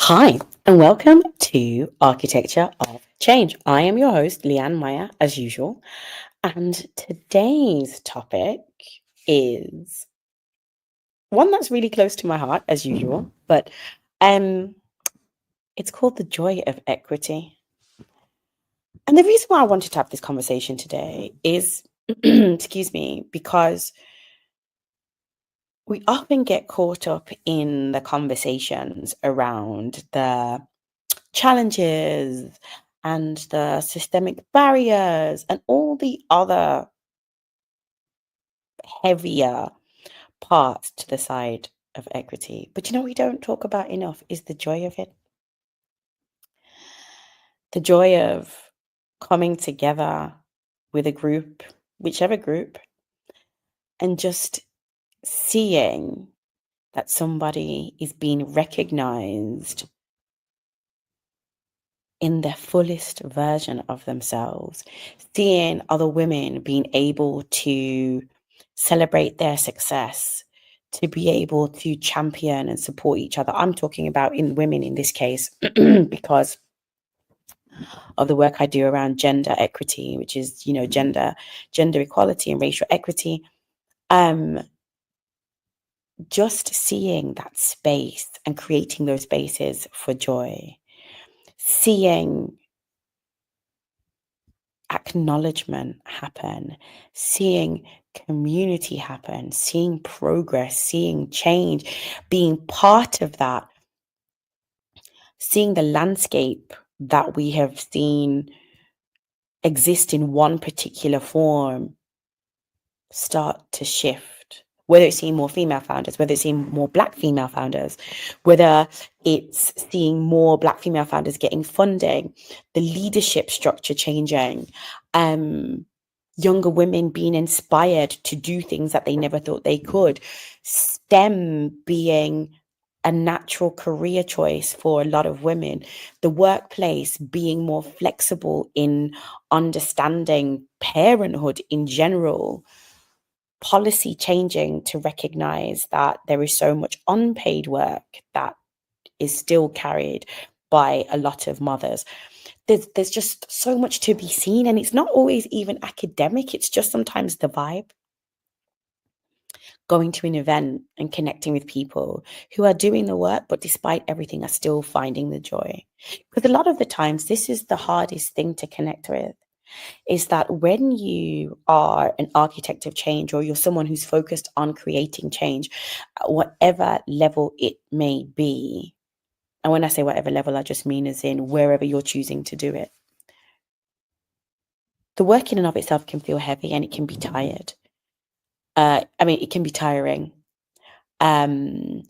Hi, and welcome to Architecture of Change. I am your host, Leanne Mair, as usual. And today's topic is one that's really close to my heart, as usual, but um, it's called the joy of equity. And the reason why I wanted to have this conversation today is, excuse me, because we often get caught up in the conversations around the challenges and the systemic barriers and all the other heavier parts to the side of equity. But you know what we don't talk about enough is the joy of it. The joy of coming together with a group, whichever group, and just seeing that somebody is being recognized in their fullest version of themselves, seeing other women being able to celebrate their success, to be able to champion and support each other. I'm talking about in women in this case, because of the work I do around gender equity, which is, gender equality and racial equity. Just seeing that space and creating those spaces for joy, seeing acknowledgement happen, seeing community happen, seeing progress, seeing change, being part of that, seeing the landscape that we have seen exist in one particular form start to shift. Whether it's seeing more female founders, whether it's seeing more Black female founders, whether it's seeing more Black female founders getting funding, the leadership structure changing, younger women being inspired to do things that they never thought they could, STEM being a natural career choice for a lot of women, the workplace being more flexible in understanding parenthood in general, policy changing to recognize that there is so much unpaid work that is still carried by a lot of mothers. There's just so much to be seen, and it's not always even academic. It's just sometimes the vibe. Going to an event and connecting with people who are doing the work, but despite everything are still finding the joy. Because a lot of the times, this is the hardest thing to connect with, is that when you are an architect of change, or you're someone who's focused on creating change, at whatever level it may be, and when I say whatever level, I just mean as in wherever you're choosing to do it, the work in and of itself can feel heavy and it can be tired. It can be tiring. Um,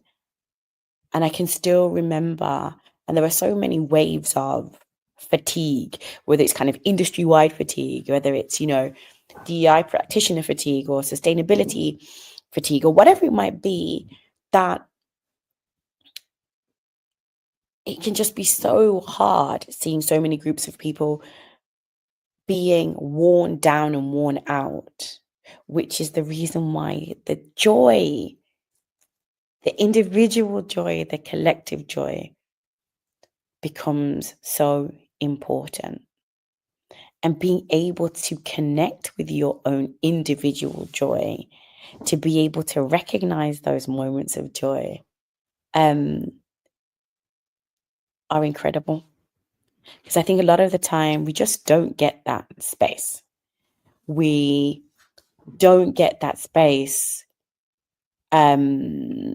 and I can still remember, and there are so many waves of fatigue, whether it's kind of industry-wide fatigue, whether it's, DEI practitioner fatigue or sustainability fatigue or whatever it might be, that it can just be so hard seeing so many groups of people being worn down and worn out, which is the reason why the joy, the individual joy, the collective joy becomes so important. And being able to connect with your own individual joy, to be able to recognize those moments of joy, are incredible. Because I think a lot of the time we just don't get that space. We don't get that space. I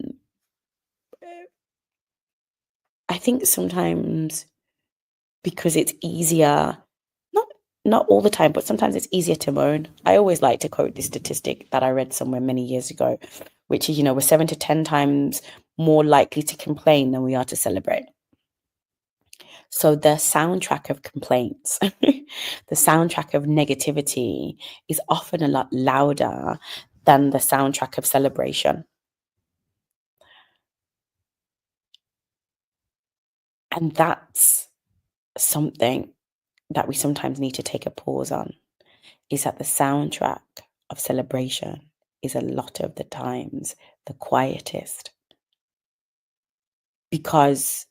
think sometimes because it's easier, not all the time, but sometimes it's easier to moan. I always like to quote this statistic that I read somewhere many years ago, which is, we're 7 to 10 times more likely to complain than we are to celebrate. So the soundtrack of complaints, the soundtrack of negativity is often a lot louder than the soundtrack of celebration. And that's something that we sometimes need to take a pause on, is that the soundtrack of celebration is a lot of the times the quietest. Because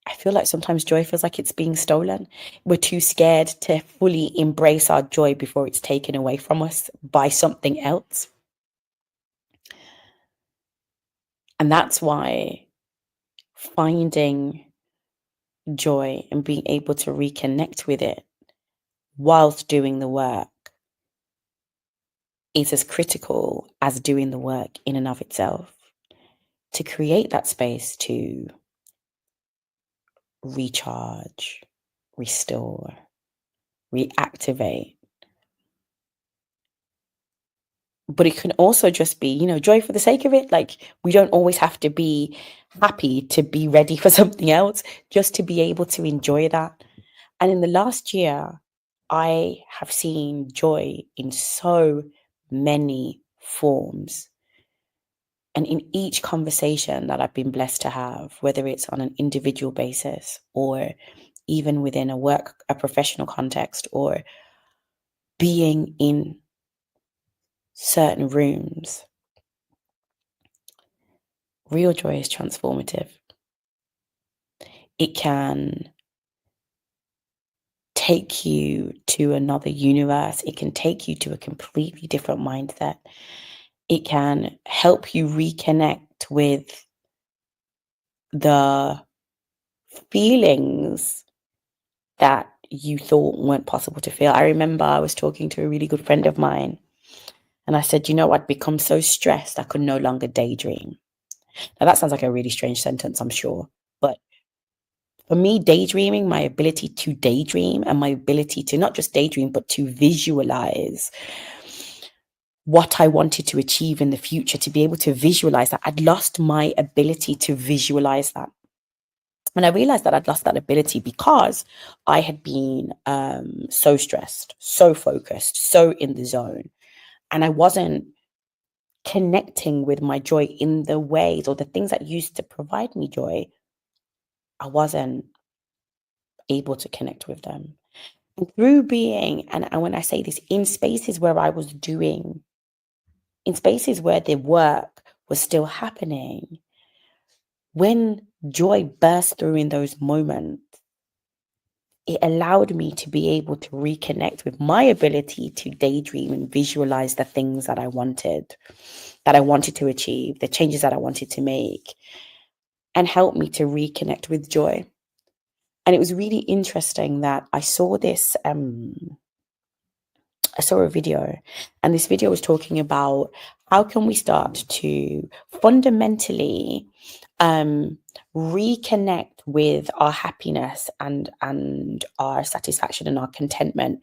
I feel like sometimes joy feels like it's being stolen. We're too scared to fully embrace our joy before it's taken away from us by something else. And that's why finding joy and being able to reconnect with it whilst doing the work is as critical as doing the work in and of itself, to create that space to recharge, restore, reactivate. But it can also just be, joy for the sake of it. Like, we don't always have to be happy to be ready for something else, just to be able to enjoy that. And in the last year, I have seen joy in so many forms. And in each conversation that I've been blessed to have, whether it's on an individual basis or even within a professional context, or being in certain rooms, real joy is transformative. It can take you to another universe. It can take you to a completely different mindset. It can help you reconnect with the feelings that you thought weren't possible to feel. I remember I was talking to a really good friend of mine, and I said, I'd become so stressed I could no longer daydream. Now, that sounds like a really strange sentence, I'm sure. But for me, daydreaming, my ability to daydream and my ability to not just daydream, but to visualize what I wanted to achieve in the future, to be able to visualize that, I'd lost my ability to visualize that. And I realized that I'd lost that ability because I had been so stressed, so focused, so in the zone. And I wasn't connecting with my joy in the ways or the things that used to provide me joy. I wasn't able to connect with them. And through being, and when I say this, in spaces where I was doing, in spaces where the work was still happening, when joy burst through in those moments, it allowed me to be able to reconnect with my ability to daydream and visualize the things that I wanted to achieve, the changes that I wanted to make, and help me to reconnect with joy. And it was really interesting that I saw this, I saw a video, and this video was talking about how can we start to fundamentally reconnect with our happiness and our satisfaction and our contentment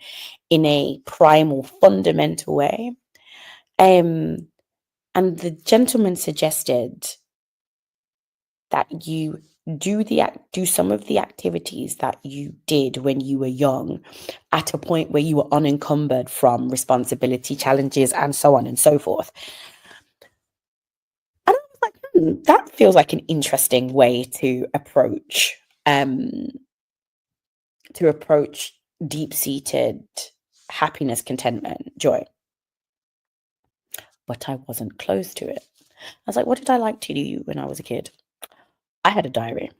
in a primal, fundamental way. And the gentleman suggested that you do some of the activities that you did when you were young, at a point where you were unencumbered from responsibility, challenges, and so on and so forth. And I was like, that feels like an interesting way to approach deep-seated happiness, contentment, joy. But I wasn't close to it. I was like, what did I like to do when I was a kid? I had a diary.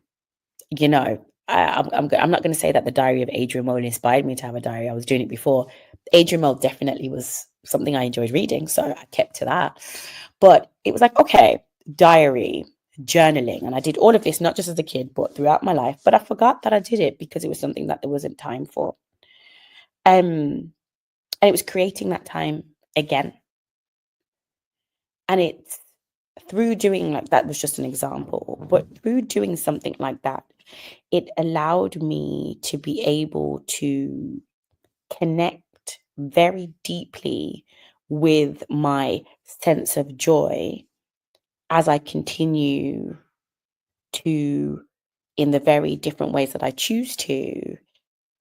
I'm not going to say that the diary of Adrian Mole inspired me to have a diary. I was doing it before. Adrian Mole definitely was something I enjoyed reading, so I kept to that. But it was like, okay, diary, journaling. And I did all of this, not just as a kid, but throughout my life. But I forgot that I did it because it was something that there wasn't time for. And it was creating that time again. And it's through doing, like, that was just an example, but through doing something like that, it allowed me to be able to connect very deeply with my sense of joy as I continue to, in the very different ways that I choose to,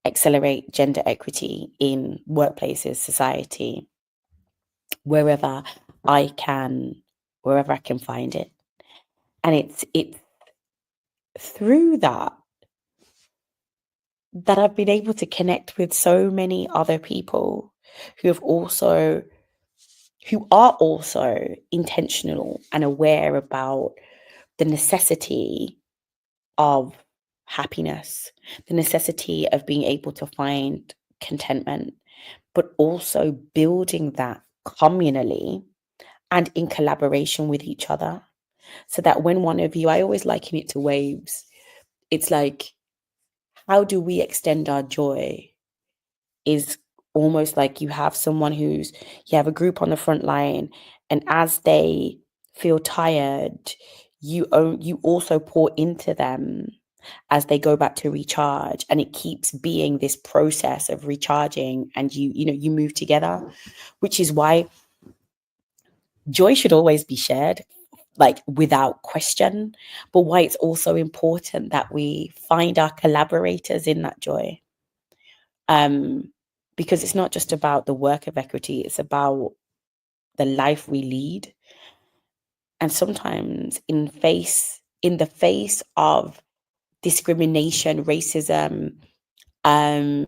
accelerate gender equity in workplaces, society, wherever I can, wherever I can find it. And it's through that I've been able to connect with so many other people who are also intentional and aware about the necessity of happiness, the necessity of being able to find contentment, but also building that communally and in collaboration with each other. So that when one of you, I always liken it to waves. It's like, how do we extend our joy? Is almost like you have someone who's, you have a group on the front line, and as they feel tired, you also pour into them as they go back to recharge, and it keeps being this process of recharging, and you move together, which is why joy should always be shared, like without question, but why it's also important that we find our collaborators in that joy. um because it's not just about the work of equity, it's about the life we lead. And sometimes in the face of discrimination, racism, um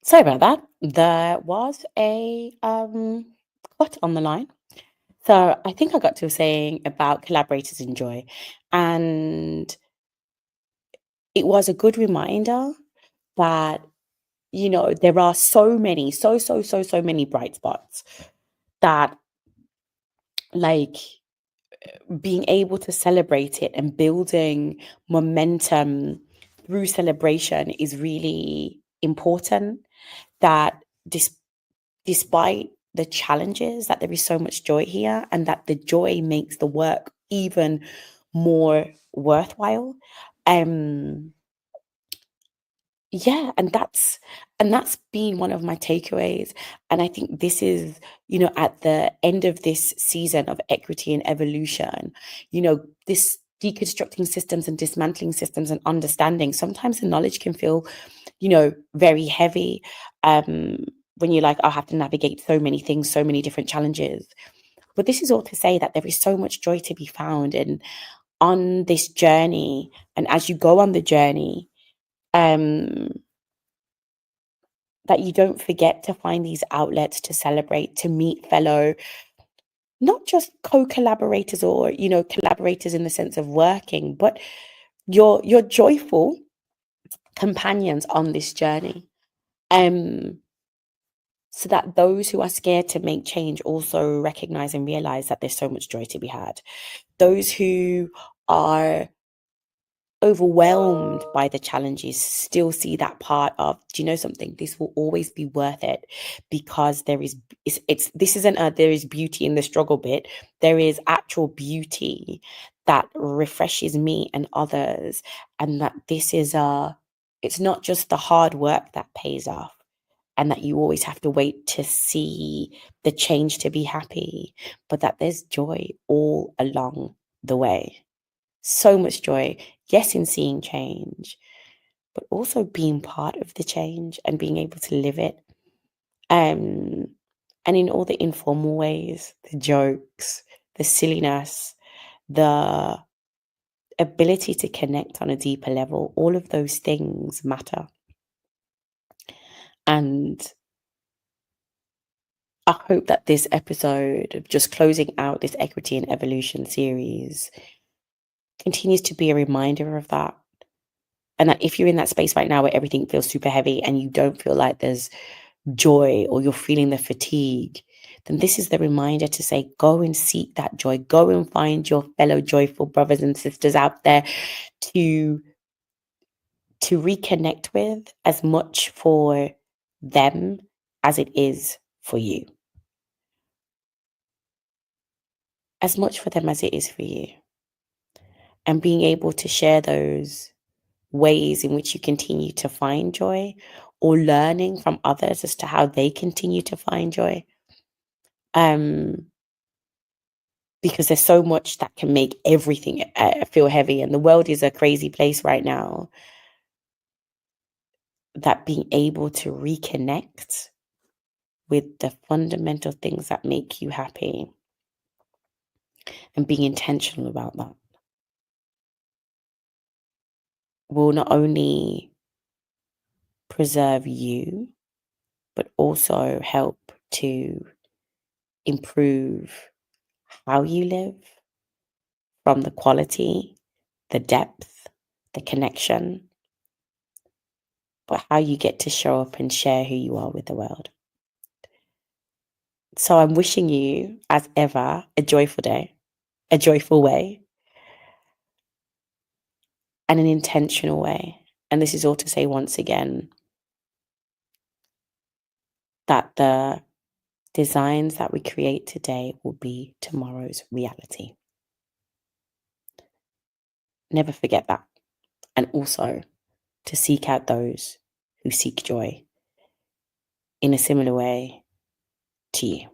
Sorry about that. There was a cut on the line. So I think I got to saying about collaborators in joy, and it was a good reminder that there are so many, so many bright spots that, like, being able to celebrate it and building momentum through celebration is really important. That despite the challenges, that there is so much joy here, and that the joy makes the work even more worthwhile. Um yeah, and that's been one of my takeaways. And I think this is, at the end of this season of equity and evolution, this deconstructing systems and dismantling systems and understanding, sometimes the knowledge can feel, very heavy. When you're like, I have to navigate so many things, so many different challenges. But this is all to say that there is so much joy to be found and on this journey. And as you go on the journey, um that you don't forget to find these outlets to celebrate, to meet fellow, not just co-collaborators or, collaborators in the sense of working, but your joyful companions on this journey. Um, so that those who are scared to make change also recognize and realize that there's so much joy to be had. Those who are overwhelmed by the challenges still see that part of, do you know something, this will always be worth it, because there is it's this isn't a there is beauty in the struggle bit. There is actual beauty that refreshes me and others, and that this is it's not just the hard work that pays off, and that you always have to wait to see the change to be happy, but that there's joy all along the way. So much joy, yes, in seeing change, but also being part of the change and being able to live it. Um, and in all the informal ways, the jokes, the silliness, the ability to connect on a deeper level, all of those things matter. And I hope that this episode of just closing out this equity and evolution series continues to be a reminder of that. And that if you're in that space right now where everything feels super heavy and you don't feel like there's joy, or you're feeling the fatigue, then this is the reminder to say, go and seek that joy. Go and find your fellow joyful brothers and sisters out there to reconnect with, as much for them as it is for you. As much for them as it is for you. And being able to share those ways in which you continue to find joy, or learning from others as to how they continue to find joy. Because there's so much that can make everything feel heavy, and the world is a crazy place right now. That being able to reconnect with the fundamental things that make you happy and being intentional about that will not only preserve you, but also help to improve how you live, from the quality, the depth, the connection, but how you get to show up and share who you are with the world. So I'm wishing you, as ever, a joyful day, a joyful way, and an intentional way. And this is all to say, once again, that the designs that we create today will be tomorrow's reality. Never forget that. And also to seek out those who seek joy in a similar way to you.